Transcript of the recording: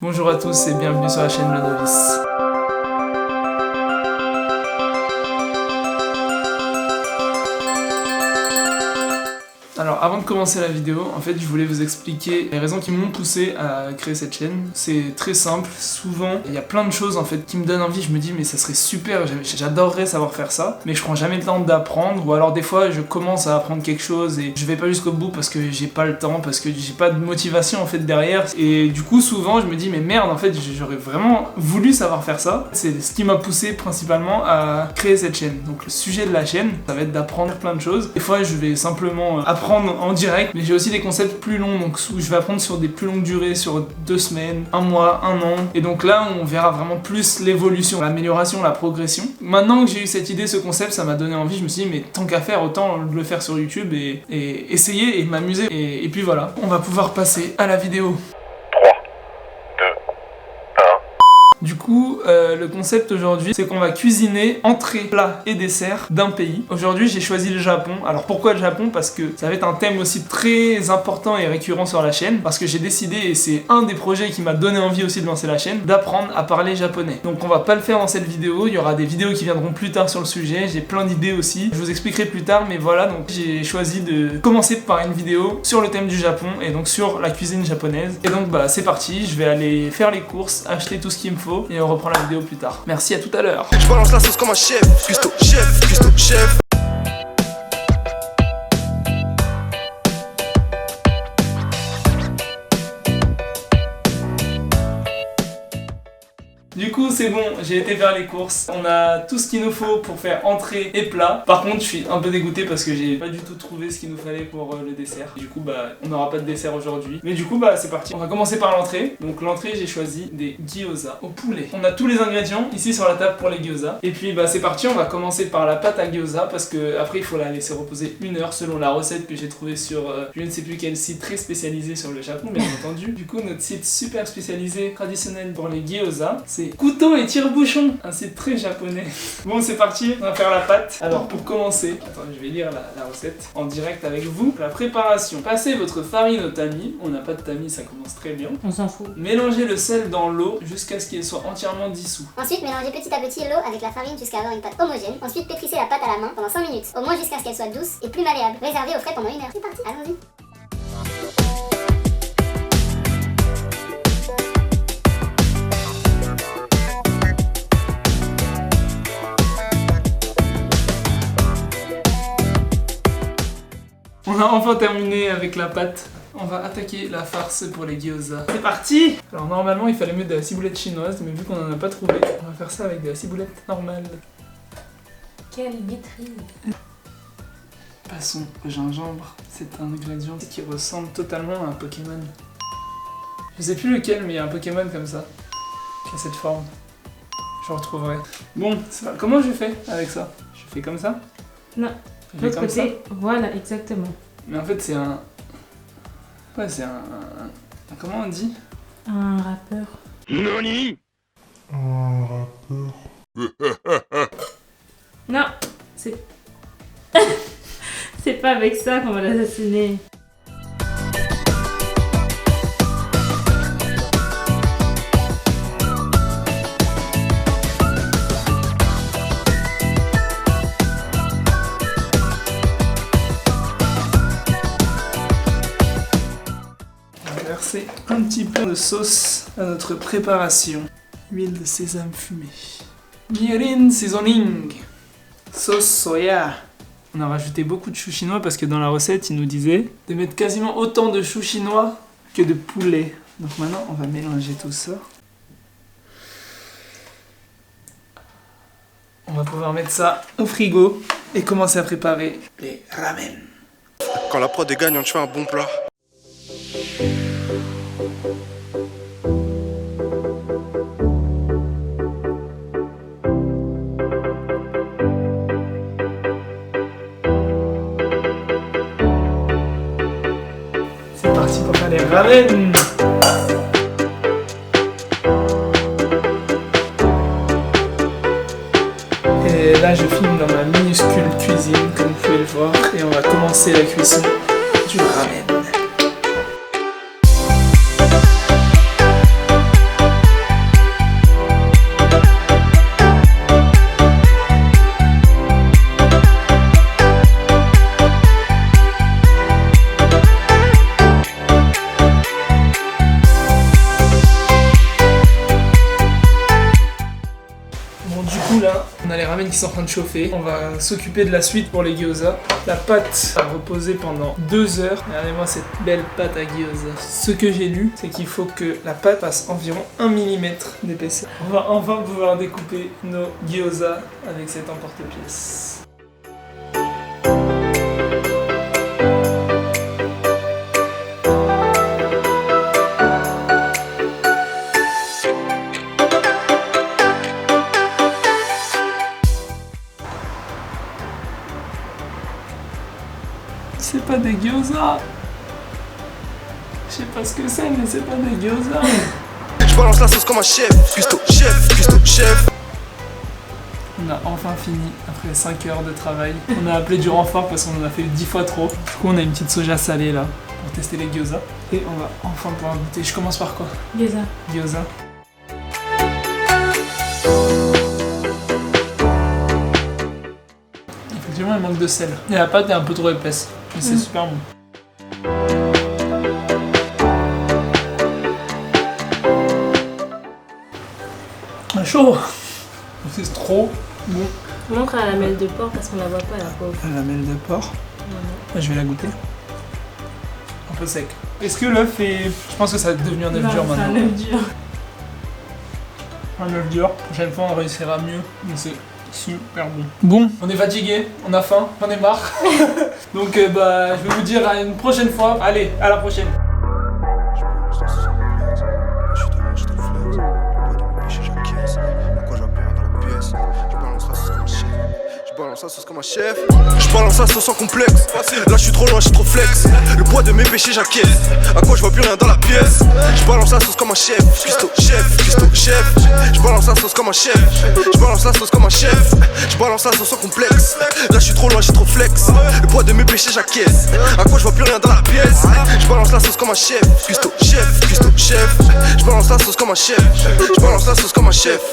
Bonjour à tous et bienvenue sur la chaîne Le Novice. Alors avant de commencer la vidéo, en fait je voulais vous expliquer les raisons qui m'ont poussé à créer cette chaîne. C'est très simple, souvent il y a plein de choses en fait qui me donnent envie, je me dis mais ça serait super, j'adorerais savoir faire ça, mais je prends jamais le temps d'apprendre, ou alors des fois je commence à apprendre quelque chose et je vais pas jusqu'au bout parce que j'ai pas le temps, parce que j'ai pas de motivation en fait derrière, et du coup souvent je me dis mais merde, en fait j'aurais vraiment voulu savoir faire ça. C'est ce qui m'a poussé principalement à créer cette chaîne. Donc le sujet de la chaîne, ça va être d'apprendre plein de choses. Des fois je vais simplement apprendre en direct, mais j'ai aussi des concepts plus longs, donc où je vais apprendre sur des plus longues durées, sur 2 semaines, 1 mois, 1 an, et donc là on verra vraiment plus l'évolution, l'amélioration, la progression. Maintenant que j'ai eu cette idée, ce concept, ça m'a donné envie, je me suis dit mais tant qu'à faire, autant le faire sur YouTube et essayer et m'amuser, et puis voilà, on va pouvoir passer à la vidéo. Du coup, le concept aujourd'hui, c'est qu'on va cuisiner entrée, plat et dessert d'un pays. Aujourd'hui, j'ai choisi le Japon. Alors pourquoi le Japon? Parce que ça va être un thème aussi très important et récurrent sur la chaîne. Parce que j'ai décidé, et c'est un des projets qui m'a donné envie aussi de lancer la chaîne, d'apprendre à parler japonais. Donc on va pas le faire dans cette vidéo, il y aura des vidéos qui viendront plus tard sur le sujet. J'ai plein d'idées aussi, je vous expliquerai plus tard, mais voilà, donc j'ai choisi de commencer par une vidéo sur le thème du Japon, et donc sur la cuisine japonaise. Et donc bah c'est parti, je vais aller faire les courses, acheter tout ce qu'il me faut, et on reprend la vidéo plus tard. Merci, à tout à l'heure. Je balance la sauce comme un chef, cuistot, chef. Du coup c'est bon, j'ai été faire les courses, on a tout ce qu'il nous faut pour faire entrée et plat. Par contre je suis un peu dégoûté parce que j'ai pas du tout trouvé ce qu'il nous fallait pour le dessert. Du coup bah on n'aura pas de dessert aujourd'hui. Mais du coup bah c'est parti, on va commencer par l'entrée. Donc l'entrée j'ai choisi des gyoza au poulet. On a tous les ingrédients ici sur la table pour les gyoza. Et puis bah c'est parti, on va commencer par la pâte à gyoza parce que après il faut la laisser reposer 1 heure selon la recette que j'ai trouvée sur je ne sais plus quel site très spécialisé sur le Japon bien entendu. Du coup notre site super spécialisé traditionnel pour les gyoza, c'est Couteau et tire-bouchon, un site très japonais. Bon c'est parti, on va faire la pâte. Alors pour commencer, attends je vais lire la recette en direct avec vous. La préparation, passez votre farine au tamis, on n'a pas de tamis, ça commence très bien. On s'en fout. Mélangez le sel dans l'eau jusqu'à ce qu'il soit entièrement dissous. Ensuite, mélangez petit à petit l'eau avec la farine jusqu'à avoir une pâte homogène. Ensuite, pétrissez la pâte à la main pendant 5 minutes, au moins jusqu'à ce qu'elle soit douce et plus malléable. Réservez au frais pendant 1 heure. C'est parti, allons-y. On a enfin terminé avec la pâte. On va attaquer la farce pour les gyoza. C'est parti! Alors normalement il fallait mettre de la ciboulette chinoise, mais vu qu'on en a pas trouvé, on va faire ça avec de la ciboulette normale. Quelle maîtrise! Passons au gingembre. C'est un ingrédient qui ressemble totalement à un Pokémon. Je sais plus lequel, mais il y a un Pokémon comme ça, qui a cette forme. Je retrouverai. Bon, comment je fais avec ça? Je fais comme ça? Non. Je fais L'autre comme ça. côté, voilà, exactement. Mais en fait c'est un... Ouais, c'est un... Comment on dit? Un rappeur. Nani? Non, c'est... c'est pas avec ça qu'on va l'assassiner. Verser un petit peu de sauce à notre préparation. Huile de sésame fumée. Mirin seasoning. Sauce soya. On a rajouté beaucoup de choux chinois parce que dans la recette, il nous disait de mettre quasiment autant de choux chinois que de poulet. Donc maintenant, on va mélanger tout ça. On va pouvoir mettre ça au frigo et commencer à préparer les ramen. Quand la prod est gagnante, je fais un bon plat. C'est parti pour faire les ramen. Et là je filme dans ma minuscule cuisine comme vous pouvez le voir, et on va commencer la cuisson du ramen. On a les ramen qui sont en train de chauffer. On va s'occuper de la suite pour les gyoza. La pâte va reposer pendant 2 heures. Regardez-moi cette belle pâte à gyoza. Ce que j'ai lu, c'est qu'il faut que la pâte fasse environ 1 mm d'épaisseur. On va enfin pouvoir découper nos gyoza avec cet emporte-pièce. C'est pas des gyoza. Je sais pas ce que c'est, mais c'est pas des gyoza. Je balance la sauce comme un chef. Cuistot, chef. On a enfin fini après 5 heures de travail. On a appelé du renfort parce qu'on en a fait 10 fois trop. Du coup, on a une petite soja salée là pour tester les gyoza. Et on va enfin pouvoir goûter. Je commence par quoi? Gyoza. Gyoza. Effectivement, il manque de sel. Et la pâte est un peu trop épaisse. Mais c'est super bon. Ah, chaud. C'est trop bon. Montre à la lamelle de porc parce qu'on la voit pas la pauvre. La lamelle de porc. Je vais la goûter. Un peu sec. Est-ce que l'œuf est... Je pense que ça va devenir un œuf dur C'est maintenant. un œuf dur. Un œuf dur. Prochaine fois on réussira mieux. Mais c'est super bon. Bon, on est fatigué, on a faim, on est marre. Donc je vais vous dire à une prochaine fois. Allez, à la prochaine. Balance la sauce comme un chef. Je balance la sauce sans complexe. Là je suis trop loin, je suis trop flex. Le poids de mes péchés j'acquiesce. À quoi je vois plus rien dans la pièce. Je balance la sauce comme un chef. Cuistot, chef. Je balance la sauce comme un chef. Je balance la sauce comme un chef. Je balance la sauce sans complexe. Là je suis trop loin, je suis trop flex. Le poids de mes péchés j'acquiesce. À quoi je vois plus rien dans la pièce. Je balance la sauce comme un chef. Cuistot, chef. Je balance la sauce comme un chef. Je balance la sauce comme un chef.